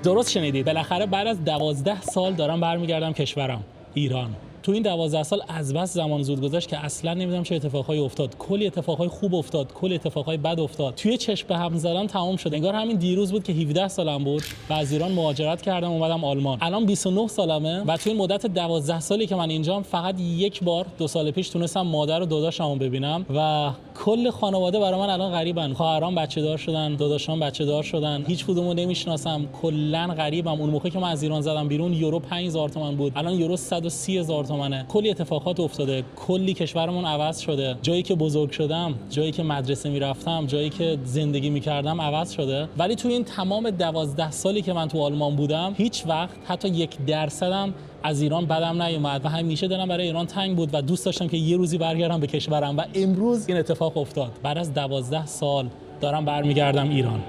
درست شنیدید، بالاخره بعد از 12 سال دارم برمیگردم کشورم ایران. تو این 12 سال از بس زمان زود گذشت که اصلا نمیدونم چه اتفاقایی افتاد. کلی اتفاقای خوب افتاد، کلی اتفاقای بد افتاد. توی چشم به هم زدن تمام شد. انگار همین دیروز بود که 17 سالم بود و از ایران مهاجرت کردم اومدم آلمان. الان 29 سالمه و توی این مدت 12 سالی که من اینجام فقط یک بار 2 سال پیش تونستم مادر و داداشمو ببینم و کل خانواده برای من الان غریبن. خواهرام بچه‌دار شدن، داداشام بچه‌دار شدن. هیچ کدومو نمیشناسم. کلاً غریبم. اون موقع که من از ایران زدم بیرون یورو 5000 تومان بود. الان یورو 130000 تومانه. کلی اتفاقات افتاده، کلی کشورمون عوض شده. جایی که بزرگ شدم، جایی که مدرسه میرفتم، جایی که زندگی میکردم عوض شده. ولی توی این تمام 12 سالی که من تو آلمان بودم هیچ وقت حتی 1% از ایران بدم نیومد و همیشه دلم برای ایران تنگ بود و دوست داشتم که یه روزی برگردم به کشورم و امروز این اتفاق افتاد. بعد از 12 سال دارم برمیگردم ایران.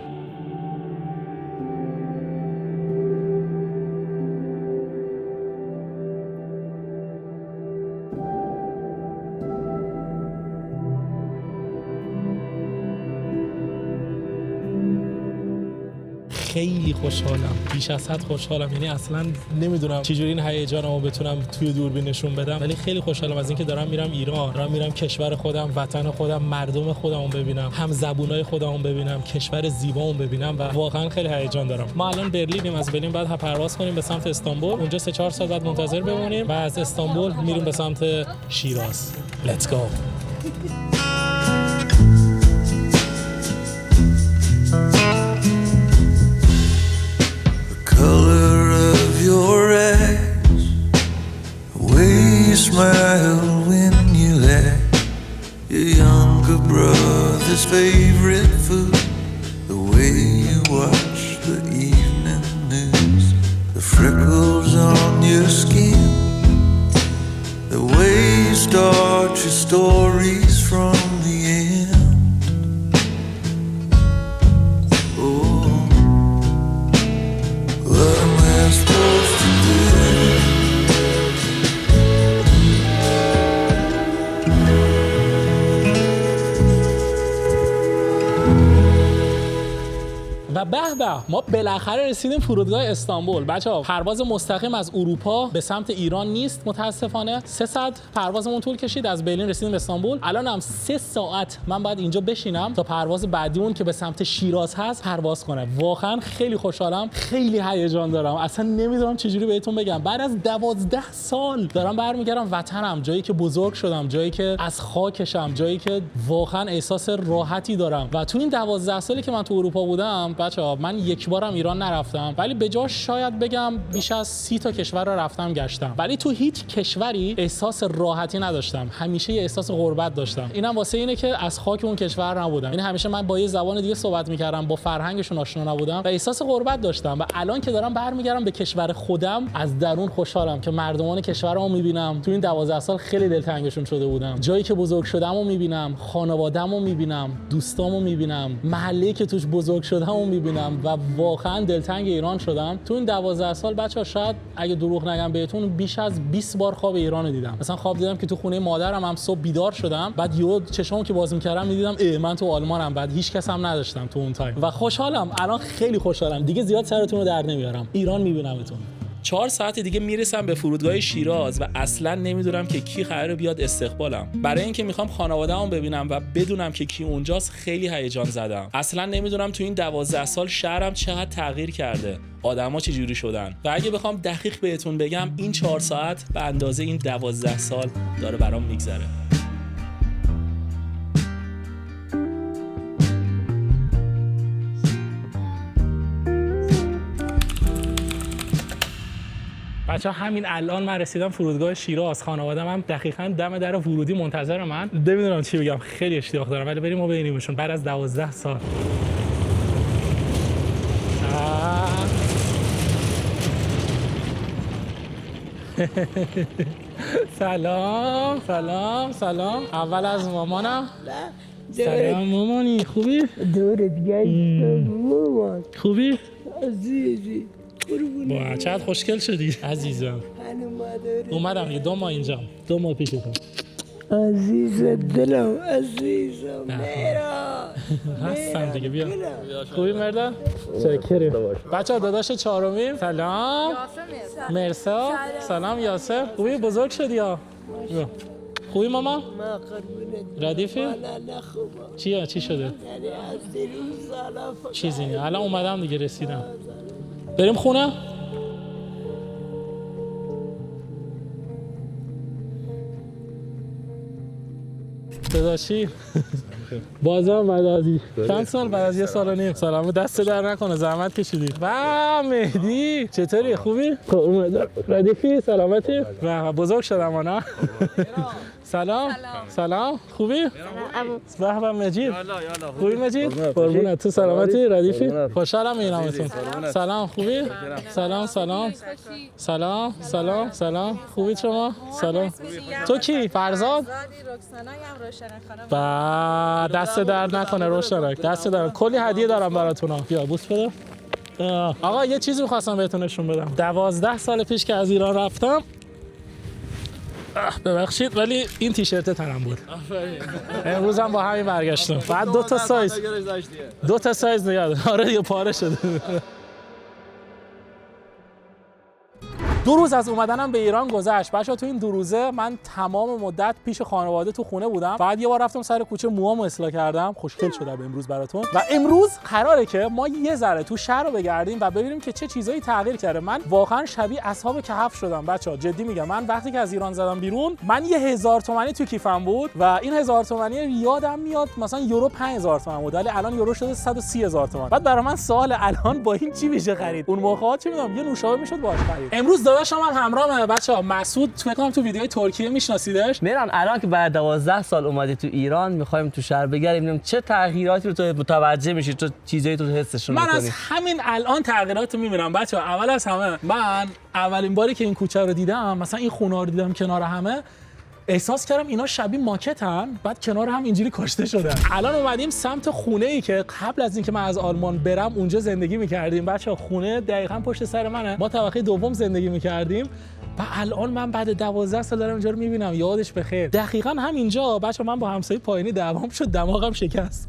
خیلی خوشحالم، بیش از حد خوشحالم. یعنی اصلا نمیدونم چجوری این هیجانمو بتونم توی دوربین نشون بدم، ولی خیلی خوشحالم از اینکه دارم میرم ایران، دارم میرم کشور خودم، وطن خودم، مردم خودمو ببینم، هم زبونای خودمو ببینم، کشور زیبامو ببینم و واقعا خیلی هیجان دارم. ما الان برلینیم، از برلین بعد پرواز کنیم به سمت استانبول، اونجا 3-4 ساعت بعد منتظر بمونیم و از استانبول میریم به سمت شیراز. Let's go. Smile when you laugh, your younger brother's favorite food, the way you watch the evening news, the freckles on your skin, the way you start your stories from the end. Oh, what am I supposed to do? و به ما بالاخره رسیدیم فرودگاه استانبول. بچه‌ها پرواز مستقیم از اروپا به سمت ایران نیست متاسفانه. 3 ساعت پروازمون طول کشید، از برلین رسیدیم استانبول. الان هم 3 ساعت من باید اینجا بشینم تا پرواز بعدیمون که به سمت شیراز هست پرواز کنه. واقعا خیلی خوشحالم، خیلی هیجان دارم، اصلا نمیدونم چجوری بهتون بگم. بعد از 12 سال دارم برمیگردم وطنم، جایی که بزرگ شدم، جایی که از خاکشم، جایی که واقعا احساس راحتی دارم. و تو این 12 سالی که من تو اروپا بودم بچه‌ها من یک بارم ایران نرفتم، ولی به جاش شاید بگم بیش از 30 تا کشور رو رفتم گشتم، ولی تو هیچ کشوری احساس راحتی نداشتم. همیشه یه احساس غربت داشتم. اینم واسه اینه که از خاک اون کشور نبودم. این همیشه من با یه زبان دیگه صحبت می‌کردم، با فرهنگشون آشنا نبودم و احساس غربت داشتم. و الان که دارم برمیگردم به کشور خودم از درون خوشحالم که مردمان کشورمو می‌بینم. تو این 12 سال خیلی دلتنگشون شده بودم. جایی که بزرگ شدمو می‌بینم، خانواده‌مو می‌بینم، دوستامو می‌بینم، محله‌ای که توش بزرگ شدمو می‌بینم و واقعا دلتنگ ایران شدم. تو این 12 سال بچه‌ها شاید اگه دروغ نگم بهتون بیش از 20 بار خواب ایران رو دیدم. مثلا خواب دیدم که تو خونه مادرم هم صبح بیدار شدم، بعد یهو چشامو که باز می‌کردم می‌دیدم من تو آلمانم، بعد هیچ کس هم نداشتم تو اون تایم و خوشحالم. الان خیلی خوشحالم، دیگه زیاد سرتون رو در نمیارم. ایران می‌بینمتون. 4 ساعت دیگه میرسم به فرودگاه شیراز و اصلا نمیدونم که کی قراره بیاد استقبالم. برای اینکه میخوام خانواده‌ام ببینم و بدونم که کی اونجاست خیلی هیجان زدم. اصلا نمیدونم تو این 12 سال شهرم چقدر تغییر کرده، آدما چه جوری شدن و اگه بخوام دقیق بهتون بگم این 4 ساعت به اندازه این 12 سال داره برام میگذره. بچه‌ها همین الان من رسیدم فرودگاه شیراز. خانواده‌م هم دقیقاً دم در ورودی منتظر من. نمیدونم چی بگم، خیلی اشتیاق دارم، ولی بریم و ببینیمشون بعد از 12 سال. سلام سلام سلام. اول از مامانم. سلام مامانی، خوبی؟ دورت گردم. خوبی؟ عزیزی با چقدر خوشگل شدی عزیزم. اومدم یه 2 ماه اینجام، 2 ماه پیشتم. عزیز دلم عزیزم مهران هستم دیگه بیا خوبی مردان؟ چکریم بچه داداش چهارمی سلام مرسا سلام یاسر خوبی بزرگ شدی ها خوبی ماما؟ ما قربونت ردیفی؟ نه خوبم چیه؟ چی شده؟ یعنی از دیروز سالا چیزی نه الان اومدم دیگه رسیدم بریم خونه؟ داداشی بازم بعد از چند سال بعد از 1 سال و نیم سلام دست در نکنه زحمت کشیدی و مهدی چطوری خوبی ردیفی سلامتی و بزرگ شدم انا سلام خوبی به به مجید خوبی مجید قربونت تو سلامتی ردیفی خوشحالم میبینمتون سلام خوبی سلام خوبی شما سلام تو کی فرزاد با دست درد نکنه روشنک دست درد کلی هدیه دارم براتون بیا بوس بده آقا یه چیزی می‌خواستم بهتون نشون بدم 12 سال پیش که از ایران رفتم ببخشید ولی این تیشرت تنم بود امروز هم با همین برگشتم بعد 2 تا سایز نگرد آره یه پاره شده 2 روز از اومدنم به ایران گذشت بچه‌ها تو این 2 روزه من تمام مدت پیش خانواده تو خونه بودم بعد یه بار رفتم سر کوچه موامو اصلاح کردم خوشگل شدم امروز براتون و امروز قراره که ما یه ذره تو شهر رو بگردیم و ببینیم که چه چیزایی تغییر کرده من واقعا شبیه اصحاب کهف شدم بچه‌ها جدی میگم من وقتی که از ایران زدم بیرون من 1000 تومانی تو کیفم بود و این 1000 تومانی یادم میاد مثلا یورو 5000 تومان بود ولی الان یورو شده 130000 تومان بعد برای من سوال الان با این چی میشه خرید اون موقع چه میدونم یه نوشابه میشد باهاش خرید امروز داداشم هم همراهمه بچه‌ها مسعود فکر کنم تو ویدیوهای ترکیه میشناسیدش میران الان که بعد 12 سال اومدی تو ایران میخوایم تو شهر بگردیم ببینیم چه تغییراتی رو تو متوجه میشی تو چیزایی تو حسش من میکنی از همین الان تغییرات رو میبینم بچه‌ها اول از همه من اولین باری که این کوچه رو دیدم مثلا این خونه رو دیدم کنار همه احساس کردم اینا شبیه ماکتن بعد کنار هم اینجوری کاشته شدن الان اومدیم سمت خونه‌ای که قبل از اینکه من از آلمان برم اونجا زندگی می‌کردیم بچه‌ها خونه دقیقاً پشت سر منه ما طبقه دوم زندگی می‌کردیم و الان من بعد 12 سال دارم اینجا رو می‌بینم یادش بخیر دقیقاً همینجا بچه‌ها من با همسایه پایینی دعوام شد دماغم شکست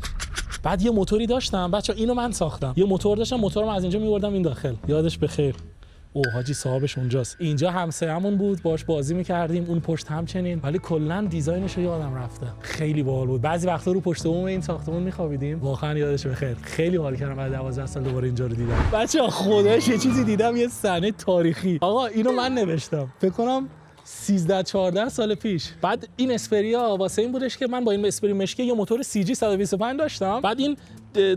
بعد یه موتوری داشتم بچه‌ها اینو من ساختم یه موتور داشتم موتورم از اینجا می‌بردم این داخل یادش بخیر اوه حاجی صاحبش اونجاست اینجا همسایه‌مون بود باش بازی می‌کردیم اون پشت همچنین ولی کلا دیزاینش رو یادم رفته خیلی باحال بود بعضی وقتا رو پشت بوم این ساختمون می‌خوابیدیم واقعا یادش بخیر خیلی حال کردم بعد 12 سال دوباره اینجا رو دیدم بچه‌ها خدایش یه چیزی دیدم یه صحنه تاریخی آقا اینو من نوشتم فکر کنم 13-14 سال پیش بعد این اسپریا واسه این بودش که من با این اسپری مشکی یه موتور CG 125 داشتم بعد این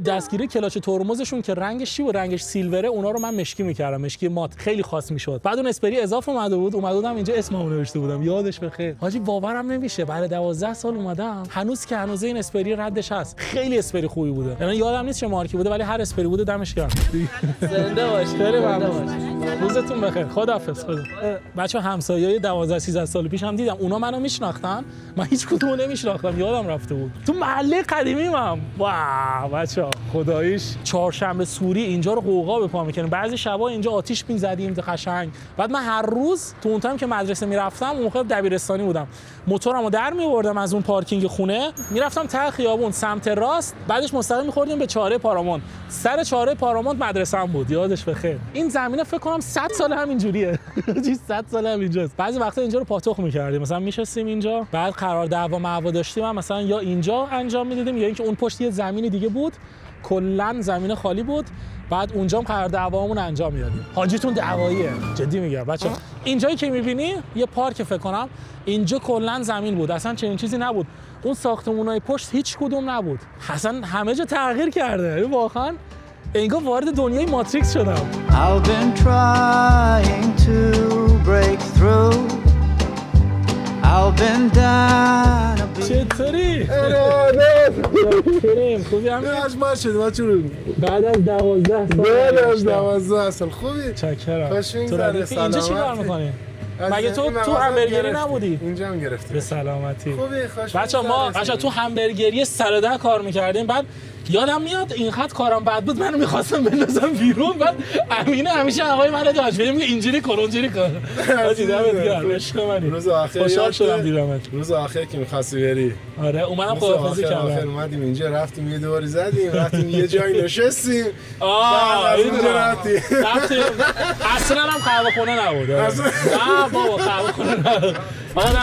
دستگیره کلاچ ترمزشون که رنگش چی بود رنگش سیلوره اونا رو من مشکی می‌کردم مشکی مات خیلی خاص میشد بعد اون اسپری اضافه اومده بودم اینجا اسممو نوشته بودم یادش بخیر حاجی باورم نمیشه بعد 12 سال اومدم هنوز که هنوز این اسپری ردش هست خیلی اسپری خوبی بوده یعنی یادم نیست چه مارکی بوده ولی هر اسپری بوده دمش گرم زنده باشی خیلی ممنون روزتون بخیر خداحافظ بچه‌ها همسایه‌های 12-13 سال پیش هم دیدم اونا منو میشناختن من هیچ کدومو نمیشناختم یادم رفته بود تو محله قدیمیمم واه بچه‌ها خداییش چهارشنبه سوری اینجا رو قوقا به پا می‌کنیم بعضی شبا اینجا آتیش می‌زدیم قشنگ بعد من هر روز تو اون تایم که مدرسه میرفتم اون موقع دبیرستانی بودم موتورمو در می‌آوردم از اون پارکینگ خونه میرفتم ته خیابون سمت راست بعدش مستقیم می‌خوردیم به چهاره پارامون سر چهاره پارامون مدرسه‌ام بود یادش بخیر این زمینه فکر کنم 100 سال همینجوریه 100 سال همینجاست بعضی وقتا اینجا رو پاتوق می‌کردیم مثلا میشستیم اینجا بعد قرار دعوا معوا داشتیم مثلا یا اینجا انجام می‌دادیم یا اینکه اون پشت یه زمینی دیگه بود کلا زمین خالی بود بعد اونجا هم قرار دعوامون انجام میدادیم حاجیتون دعواییه جدی میگم بچه‌ها اینجایی که می‌بینی یه پارک فکر کنم اینجا کلا زمین بود اصلا چنین چیزی نبود اون ساختمونای پشت هیچ کدوم نبود اصلا همه جا تغییر کرده واقعا انگار وارد دنیای ماتریکس شدم I've been trying to break through. I've been down a چطوری؟ کریم خوبی همین؟ اجماع شدیم ها چون بعد از 12 سال بعد از 12 سال خوبی؟ چکرم خوش تو می‌گذره، ردیفی اینجا چی کار سلامتی. می‌کنی؟ از مگه این تو مغازه همبرگری گرفتی. نبودی؟ اینجا هم گرفتیم به سلامتی خوبی خوش بچه‌ها ما می‌گذره. تو همبرگری 110 کار می‌کردیم بعد یادم میاد اینقدر کارم بد بود منو می‌خواستم بندازم بیرون، بعد امینه همیشه هوای منو داشت میگه اینجوری کن اونجوری کن. آجی دمت گرم، عشق منی. روز آخر خوشحال شدم دیدمت. روز آخر که می‌خواستی بری. آره اومدم روز خداحافظی آخر کردم. اومدیم اینجا رفتیم یه دوری زدیم رفتیم یه جایی نشستیم. آه اینجا رفتیم. اصلا هم قهوه خونه نبود. نه بابا قهوه خونه نبود.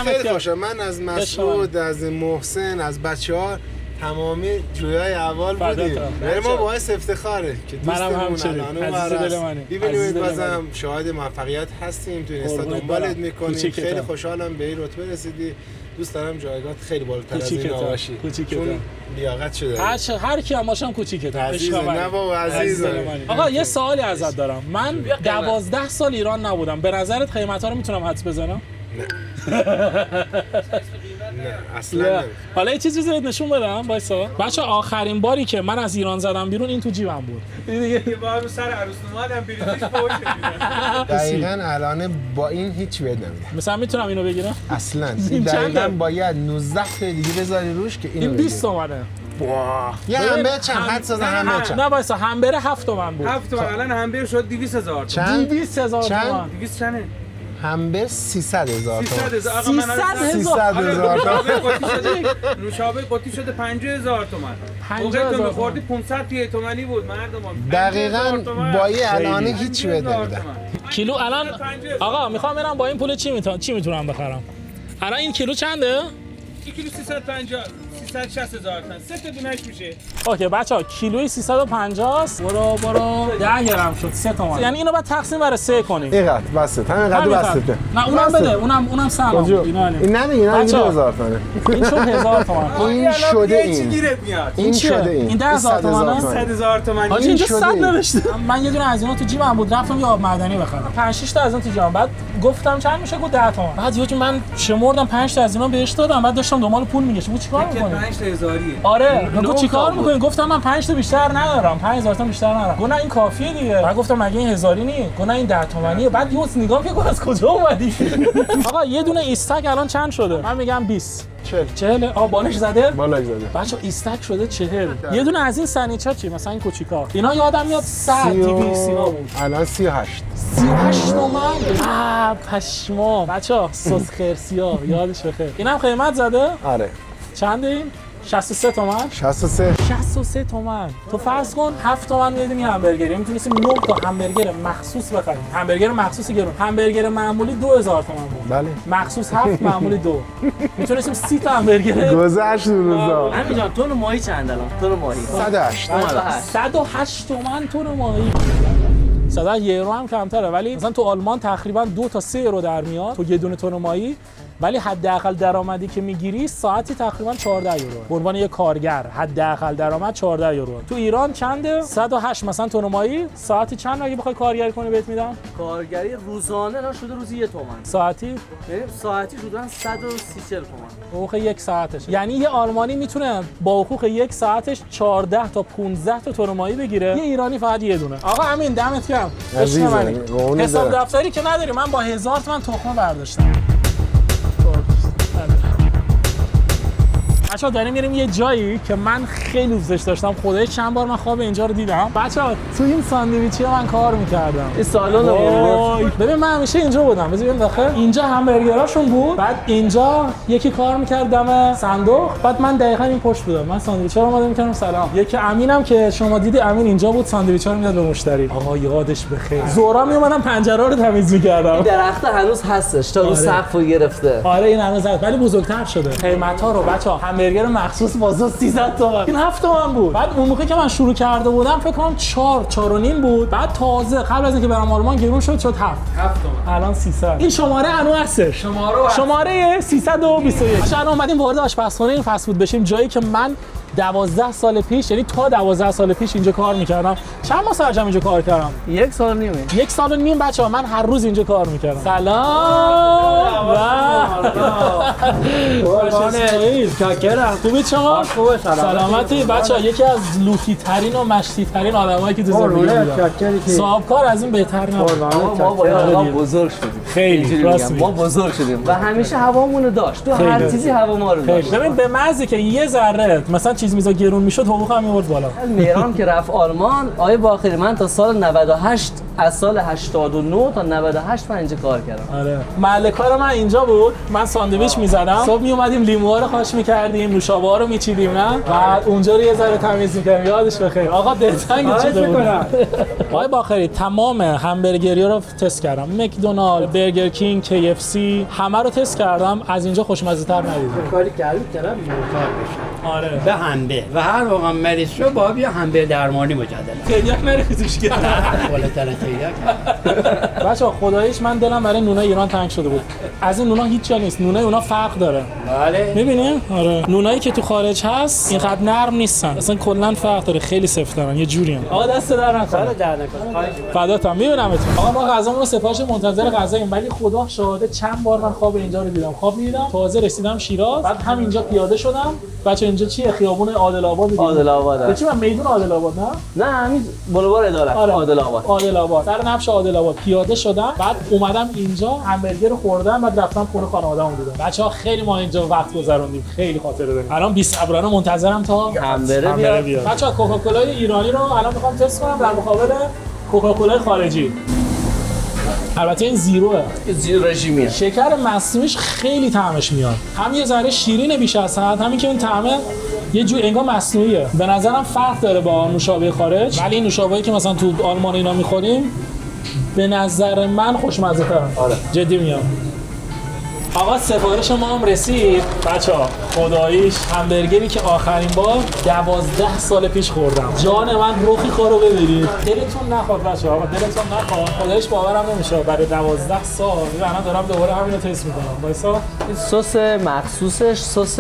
خیلی خوشم. من از مسعود، از محسن، از بچه‌ها تمامی جویای اول بودیم. ولی ما باعث افتخاره که دوستمون الان اونور ببینید بازم شاهد موفقیت هستیم تو این استا دنبالت میکنیم. خیلی خوشحالم به این رتبه رسیدی. دوست دارم جایگاه خیلی بالاتر از این باشی. چون لیاقت شده. هر کی هم باشم کوچیکتم. نه بابا عزیزم. آقا یه سوالی ازت دارم. من 12 سال ایران نبودم. به نظرت قیمتا رو میتونم حدس بزنم؟ نه اصلا. حالا یه چیزی بهت نشون بدم وایسا. بچه آخرین باری که من از ایران زدم بیرون این تو جیبم بود. یه بار رو سر عروس اومدم بریزش فوش میدن. دقیقاً الان با این هیچ بد نمیده. مثلا میتونم اینو بگیرم؟ اصلا این دقیقاً باید 19 تا دیگه بذاری روش که اینو این 20 تومنه. یه همبر چند حد سازن همبر چند؟ نه وایسا همبر 7 تومن بود. 7 تومن الان همبر شد 200,000 چند؟ 200,000 تومن. 200 چنده؟ همبر 300,000 تومن. 300,000 نوشابه قطی شده 50,000 تومن. موقعی که می‌خوردی 500 تومانی بود مردم. دقیقاً با یه الان هیچ بد نمیده. کیلو الان آقا میخوام برم با این پول چی میتونم بخرم؟ الان این کیلو چنده؟ کیلو 350 360,000 تومان 3 تا دونهش میشه. اوکی بچه‌ها کیلویی 350 است. برو 10 گرم شد 3 تومن. یعنی اینو بعد تقسیم بر 3 کنیم. اینقدر بسته. همینقدر بسته. نه اونم بده. اونم سلام. این نه دیگه 1000 تومن. این شد 1000 تومن. این شده این. گیرت میاد. این شده این. 10,000 تومنه. 100,000 تومان. آجی اینجا 100 نوشته. من یه دونه از اینا تو جیبم بود رفتم یه آب معدنی بخرم. 5-6 تا از اون تو جیبم. بعد گفتم چند میشه؟ گفت 10 تومن. بعد یهو من شمردم 5 تا از اینا بهش دادم. بعد داشتم دنبال پول میگشتم. گفت چیکار می‌کنی؟ 5000 آره گفت چیکار می‌کنی؟ گفتم من 5 تا بیشتر ندارم. 5000 تا بیشتر ندارم. گفت نه این کافیه دیگه. بعد گفتم مگه این هزاری نی؟ گفت نه این 10 تومانیه. بعد یهو نگاه می‌کنم از کجا اومدی؟ آقا یه دونه ایستک الان چند شده؟ من میگم 20. 40 آ بالش زده؟ بالش زده. بچا ایستک شده 40. یه دونه از این سنیچا چی؟ مثلا این کوچیکا. اینا یادم میاد 100 200 اینا بود. الان 38. 38 تومن. پشما. بچا سس خرسیا یادش بخیر. اینم قیمت زده؟ آره. چنده این؟ 63 تومن. 63 تومن. تو فرض کن 7 تومن میدونی همبرگر میتونستیم 9 تا همبرگر مخصوص بخریم. همبرگر مخصوص گرون. همبرگر معمولی 2000 تومن بود. بله. مخصوص 7 معمولی 2. میتونستیم 30 تا همبرگر. گذشت اون روزا. همین جان تون ماهی چند الان؟ تون ماهی 108. 108 تومن تون ماهی. 100 یورو هم کمتره ولی مثلا تو آلمان تقریبا 2 تا 3 یورو در میاد تو یه دونه تن ماهی. ولی حداقل درآمدی که میگیری ساعتی تقریبا 14 یورو. به عنوان یک کارگر حداقل درآمد 14 یورو. تو ایران چنده؟ 108 مثلا تن ماهی ساعتی چند اگه بخوای کارگری کنی بهت میدم؟ کارگری روزانه الان شده روزی 1 تومن. ساعتی؟ یعنی ساعتی حدوداً 130 تومن. حقوق یک ساعتش. یعنی یه آلمانی میتونه با حقوق یک ساعتش 14 تا 15 تا تن ماهی بگیره. یه ایرانی فقط یه دونه. آقا امین دمت گرم. حساب دفتری که نداری من با 1000 تومن تخمه برداشتم. بچه‌ها داریم میریم یه جایی که من خیلی دوستش داشتم. خدای چند بار من خواب اینجا رو دیدم. بچه‌ها تو این ساندویچی من کار می‌کردم. این سالن رو ببین من همیشه اینجا بودم. بذار بریم داخل. اینجا همبرگراشون بود. بعد اینجا یکی کار می‌کرد دم صندوق. بعد من دقیقاً این پشت بودم. من ساندویچا رو اومدم می‌کردم سلام. یکی امینم که شما دیدی امین اینجا بود ساندویچا رو میداد به مشتری. آقا یادش بخیر. زورا میومدم پنجره رو تمیز می‌کردم. درخت هنوز هستش تا رو سقف رو گرفته. آره این هنوز هست ولی بزرگتر شده. قیمت‌ها رو بچه‌ها همبرگر مخصوص بازار 300 تومن. این 7 تومن بود. بعد اون موقع که من شروع کرده بودم فکر کنم 4.5 بود. بعد تازه قبل از اینکه برم آلمان گرون شد 7 تومن. الان 300. این شماره انو هستش. شماره 321. الان اومدیم وارد آشپزخونه این فست فود بشیم جایی که من 12 سال پیش یعنی تا 12 سال پیش اینجا کار می‌کردم. چند ماه سرجم اینجا کار کردم؟ 1 سال و نیم. 1 سال و نیم بچه‌ها من هر روز اینجا کار می‌کردم. سلام. شاکرم. خوبی شما؟ خوبه سلامتی بچه‌ها یکی از لوتی ترین و مشتی ترین آدمایی که تو زندگی دیدم. صاحب کار از این بهتر نبود. ما با این بزرگ شدیم. خیلی راست ما بزرگ شدیم و همیشه هوامون داشت. تو هر چیزی هوا ما رو داشت. ببین به محضی که یه ذره مثلا چیز میزا گرون میشد حقوقم میورد بالا. مهران که رفت آلمان، آقای باقری من تا سال 98 از سال 89 تا 98 من اینجا کار کردم. آره. محل کار من اینجا بود. من ساندویچ میزدم. صبح می اومدیم لیموها رو خاش میکردیم، نوشابه ها رو میچیدیم نه؟ بعد اونجا رو یه ذره تمیز میکردیم. یادش بخیر. آقا دلتنگ چیده بود. آقای باقری تمام همبرگری‌ها رو تست کردم. مکدونالد، برگر کینگ، KFC همه رو تست کردم. از اینجا خوشمزه‌تر ندیدم. کاری کردی طرف معتاد بشه. آره. به همبه و هر موقع مریض شو با بیا همبه درمانی مجددا. تریاک نریزش که. بالاتر تریاک. بچه‌ها خداییش من دلم برای نونای ایران تنگ شده بود. از این نونا هیچ جا نیست. نونای اونا فرق داره. بله. می‌بینی؟ آره. نونایی که تو خارج هست اینقدر نرم نیستن. اصلا کلاً فرق داره. خیلی سفت‌ترن. یه جوریه. آقا دست در نکنه. در نکنه. فداتم. می‌بینمتون. آقا ما غذامون رو سفارش منتظر غذاییم ولی خدا شاهده چند بار من خواب اینجا رو دیدم. خواب می‌دیدم. تازه رسیدم شیراز. بعد همینجا پیاده شدم. بچه اینجا چیه؟ خیابون عادل آباد دیگه. عادل آباد. چی من میدون عادل آباد نه؟ نه همین بلوار عدالت. آره. عادل آباد. عادل آباد. سر نفش عادل آباد پیاده شدم. بعد اومدم اینجا همبرگر رو خوردم بعد رفتم خونه خانواده‌مو دیدم. بچه‌ها خیلی ما اینجا وقت گذروندیم. خیلی خاطره داریم. الان بی‌صبرانه منتظرم تا همبره بیاد. بچه‌ها کوکاکولای ایرانی رو الان می‌خوام تست کنم در مقابل کوکاکولای خارجی. البته این زیروه. زیرو رژیمیه. شکر مصنوعیش خیلی طعمش میاد. هم یه ذره شیرینه بیش از حد، همین که اون طعمه یه جور انگار مصنوعیه. به نظرم فرق داره با نوشابه خارج. ولی این نوشابه‌ای که مثلا تو آلمان اینا می‌خوریم به نظر من خوشمزه‌تره. آره. جدی میگم. آقا سفارش ما هم رسید. بچه‌ها خداییش همبرگری که آخرین بار 12 سال پیش خوردم. جان من روخی کارو ببینید. دلتون نخواد بچه‌ها. آقا دلتون نخواد. خداییش باورم نمیشه برای 12 سال من دارم دوباره همینو تست می‌کنم. وایسا. این سس مخصوصش سس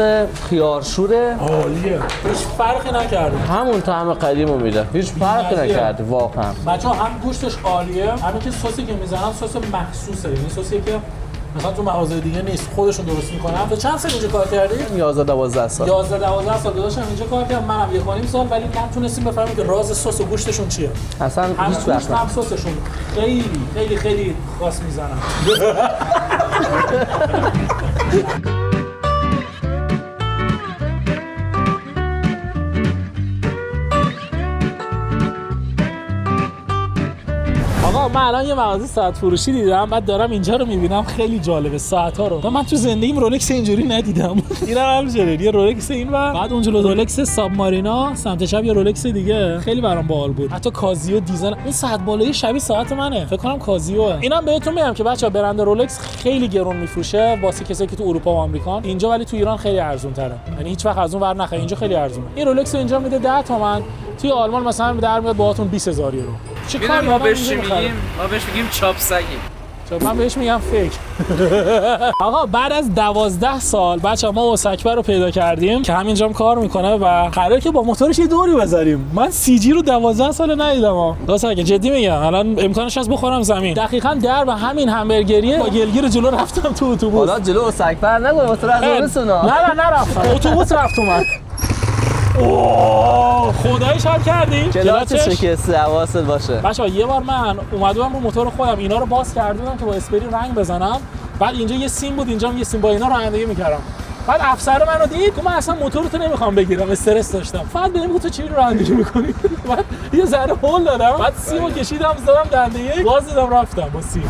خیارشوره. عالیه. هیچ فرقی نکرده. همون طعم قدیمو میده. هیچ فرقی نکرده واقعا. بچه‌ها هم گوشتش عالیه. همین که سسی که میزنن سس مخصوصه. این سسی که مثلا تو مغازه دیگه نیست، خودشون درست میکنن. تو چند سال اینجا کار کردی؟ 11-12 سال. 11-12 سال داداشم اینجا کار کردم. منم 1.5 سال ولی نتونستیم بفهمیم که راز سس و گوشتشون چیه. اصلا هیچ وقت هم سسشون خیلی خاص میزنن. آقا من الان یه مغازه ساعت فروشی دیدم بعد دارم اینجا رو میبینم خیلی جالبه ساعت‌ها رو. من تو زندگیم رولکس اینجوری ندیدم. اینا هم جالبه. یه رولکس این و بعد اون جلو رولکس سابمارینا سمت چپ یه رولکس دیگه خیلی برام باحال بود. حتی کازیو دیزاین اون ساعت بالایی شبیه ساعت منه. فکر کنم کازیوه. اینم بهتون میگم که بچه‌ها برند رولکس خیلی گرون میفروشه واسه کسایی که تو اروپا و آمریکا. اینجا ولی تو ایران خیلی ارزون تره. یعنی هیچ وقت از اون ور نخرید. اینجا خیلی ارزونه. این رولکس اینجا میده 10 تومن. توی آلمان مثلا در میاد باهاتون 20000 یورو. ما بهش میگیم چاپ سگی. من بهش میگم فیک. آقا بعد از 12 سال بچه‌ها ما وسکبر رو پیدا کردیم که همینجام کار میکنه و قراره که با موتورش یه دوری بزنیم. من سی جی رو 12 سال ندیدم. راست میگم جدی میگم. الان امکانش هست بخورم زمین. دقیقاً در به همین همبرگریه با گلگیر جلو رفتم تو اتوبوس. حالا جلو وسکبر نگو موتور از اونسونا. نه نرفتم. اتوبوس رفت اومد. اوه خداییش حال کردی؟ کلاتش شکسته حواست باشه. بچه‌ها یه بار من اومدم رو موتور خودم اینا رو باز کردم که با اسپری رنگ بزنم. بعد اینجا یه سیم بود اینجا هم یه سیم با اینا رانندگی می‌کردم. بعد افسر منو دید گفت من اصلا موتورتو نمیخوام بگیرم استرس داشتم. فقط بهم گفت تو چی رانندگی می‌کنی؟ بعد یه ذره هول دادم. بعد سیمو کشیدم زدم دنده یک باز دادم رفتم با سیم.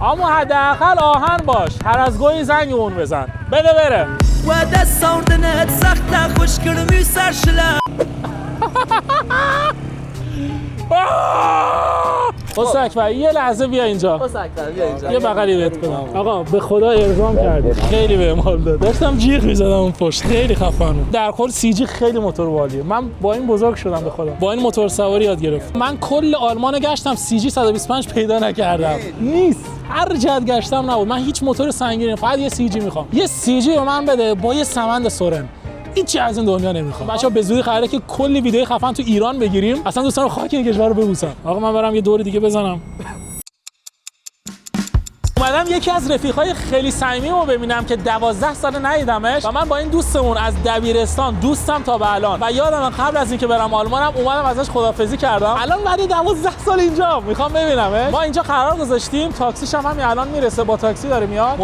اما حداقل آهن باش. هر از گاهی زنگ اون بزن. بده بره. و دستاندنت سخت خوشگلمی سرشلم حسکبر یه لحظه بیا اینجا. حسکبر بیا اینجا. یه بغلی بهت بدم. آقا به خدا ارزام کردی. خیلی بهم حال داد. داشتم جیغ می‌زدم اون پشت. خیلی خفنه. در کل سی جی خیلی موتور بالیه. من با این بزرگ شدم به خدا. با این موتور سواری یاد گرفتم. من کل آلمان گشتم سی جی 125 پیدا نکردم. نیست. هر جهت گشتم نبود. من هیچ موتور سنگینی فقط یه سی جی می‌خوام. یه سی جی به من بده با یه سمند سورن. هیچی از این دنیا نمیخوام. بچه‌ها به زودی قراره که کلی ویدیو خفن تو ایران بگیریم. اصلا دوست دارم خاک این کشور رو ببوسم. آقا من برم یه دور دیگه بزنم. اومدم یکی از رفیقای خیلی صمیمیمو ببینم که 12 سال ندیدمش و من با این دوستمون از دبیرستان دوستم تا به الان و یادم قبل از اینکه برم آلمانم اومدم ازش خدافظی کردم. الان بعد 12 سال اینجا میخوام ببینمش. ما اینجا قرار گذاشتیم تاکسیش هم همین الان میرسه با تاکسی داره میاد.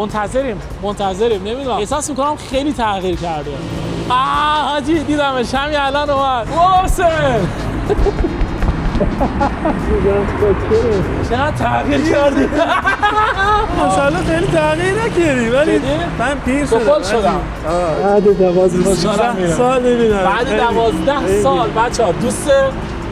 منتظریم نمیدونم احساس میکنم خیلی تغییر کرده. حاجی دیدمش همین الان اومد. محسن چقدر تغییر کردی. ماشاءالله خیلی تغییر نکردی ولی من پیر شدم. بعد 12 سال میبینم. بعد 12 سال بچه‌ها دوست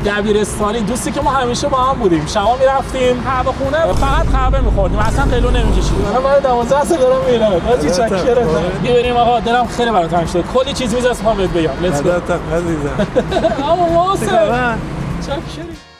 دبیرستانی، دوستی که ما همیشه با هم بودیم، شبا میرفتیم قهوه خونه فقط قهوه می‌خوردیم، اصلا قیلو نمی‌کشیدیم. من بعد 12 سال دارم میرم. حاجی چکرم. ببینیم آقا دلم خیلی برات تنگ شد. کلی چیز می‌ذارم بهت بگم. لیتس گو. عزیزم. اما محسن چکرم.